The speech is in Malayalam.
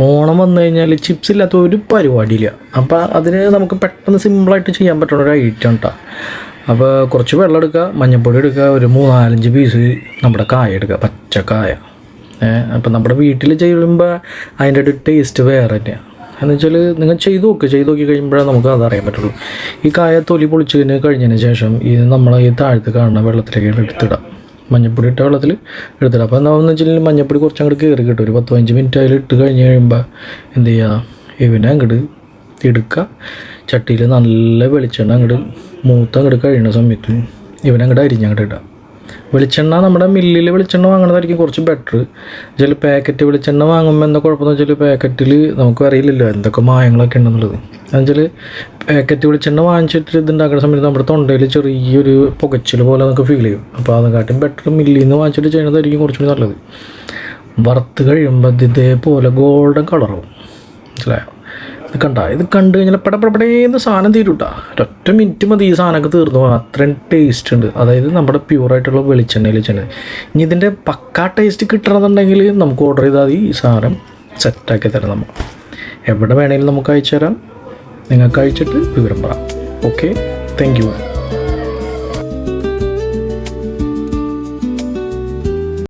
ഓണം വന്നു കഴിഞ്ഞാൽ ചിപ്സ് ഇല്ലാത്ത ഒരു പരിപാടിയില്ല. അപ്പോൾ അതിന് നമുക്ക് പെട്ടെന്ന് സിമ്പിളായിട്ട് ചെയ്യാൻ പറ്റുന്ന ഒരു ഐറ്റം കേട്ടോ. അപ്പോൾ കുറച്ച് വെള്ളം എടുക്കുക, മഞ്ഞൾപ്പൊടി എടുക്കുക, ഒരു 3-4 പീസ് നമ്മുടെ കായ എടുക്കുക, പച്ചക്കായ. അപ്പോൾ നമ്മുടെ വീട്ടിൽ ചെയ്യുമ്പോൾ അതിൻ്റെ ഒരു ടേസ്റ്റ് വേറെ തന്നെയാണ്. എന്ന് വെച്ചാൽ നിങ്ങൾ ചെയ്ത് നോക്കി കഴിയുമ്പോഴേ നമുക്ക് അതറിയാൻ പറ്റുള്ളൂ. ഈ കായ തൊലി പൊളിച്ചതിന് കഴിഞ്ഞതിന് ശേഷം നമ്മൾ ഈ താഴത്ത് കാണുന്ന വെള്ളത്തിലേക്ക് എടുത്തിടാം. മഞ്ഞപ്പൊടി ഇട്ട വെള്ളത്തിൽ എടുത്തിടാം. അപ്പോൾ എന്താണെന്ന് വെച്ചിട്ടുണ്ടെങ്കിൽ മഞ്ഞപ്പൊടി കുറച്ച് അങ്ങോട്ട് കയറി കിട്ടും. ഒരു 10-15 മിനിറ്റ് അതിൽ ഇട്ട് കഴിഞ്ഞ് കഴിയുമ്പോൾ എന്ത് ചെയ്യുക, ഇവനെ അങ്ങോട്ട് എടുക്കുക. ചട്ടിയിൽ നല്ല വെളിച്ചെണ്ണ അങ്ങോട്ട് അങ്ങോട്ട് കഴിയുന്ന സമയത്ത് ഇവനെ അങ്ങോട്ട് അരിഞ്ഞങ്ങോട്ട് ഇടുക. വെളിച്ചെണ്ണ നമ്മുടെ മില്ലിൽ വെളിച്ചെണ്ണ വാങ്ങുന്നതായിരിക്കും കുറച്ച് ബെറ്റർ. ചില പാക്കറ്റ് വെളിച്ചെണ്ണ വാങ്ങുമ്പോൾ എന്താ കുഴപ്പമെന്ന് വെച്ചാൽ പാക്കറ്റിൽ നമുക്ക് അറിയില്ലല്ലോ എന്തൊക്കെ മായങ്ങളൊക്കെ ഉണ്ടെന്നുള്ളത്. എന്നുവെച്ചാൽ പാക്കറ്റ് വെളിച്ചെണ്ണ വാങ്ങിച്ചിട്ട് ഇതുണ്ടാക്കുന്ന സമയത്ത് നമ്മുടെ തൊണ്ടയിൽ ചെറിയൊരു പുകച്ചിൽ പോലെ നമുക്ക് ഫീൽ ചെയ്യും. അപ്പോൾ അതിനെക്കാട്ടും ബെറ്റർ മില്ലിൽ നിന്ന് വാങ്ങിച്ചിട്ട് ചെയ്യുന്നതായിരിക്കും കുറച്ചുകൂടി നല്ലത്. വറുത്ത് കഴിയുമ്പോൾ ഇതേപോലെ ഗോൾഡൻ കളറാവും. മനസ്സിലായോ? ഇത് കണ്ടു കഴിഞ്ഞാൽ പടപടേന്ന് സാധനം തീരുട്ടാ. ഒരൊറ്റ മിനിറ്റ് മതി ഈ സാധനമൊക്കെ തീർന്നു പോകാൻ. അത്രയും ടേസ്റ്റ് ഉണ്ട്. അതായത് നമ്മുടെ പ്യൂറായിട്ടുള്ള വെളിച്ചെണ്ണയിൽ ചെയ്യുന്നത്. ഇനി ഇതിൻ്റെ പക്കാ ടേസ്റ്റ് കിട്ടണമെന്നുണ്ടെങ്കിൽ നമുക്ക് ഓർഡർ ചെയ്താൽ മതി. ഈ സാധനം സെറ്റാക്കി തരാം. നമ്മൾ എവിടെ വേണമെങ്കിലും നമുക്ക് അയച്ചു തരാം. നിങ്ങൾക്ക് അയച്ചിട്ട് വിവരം പറയാം. Okay, thank you.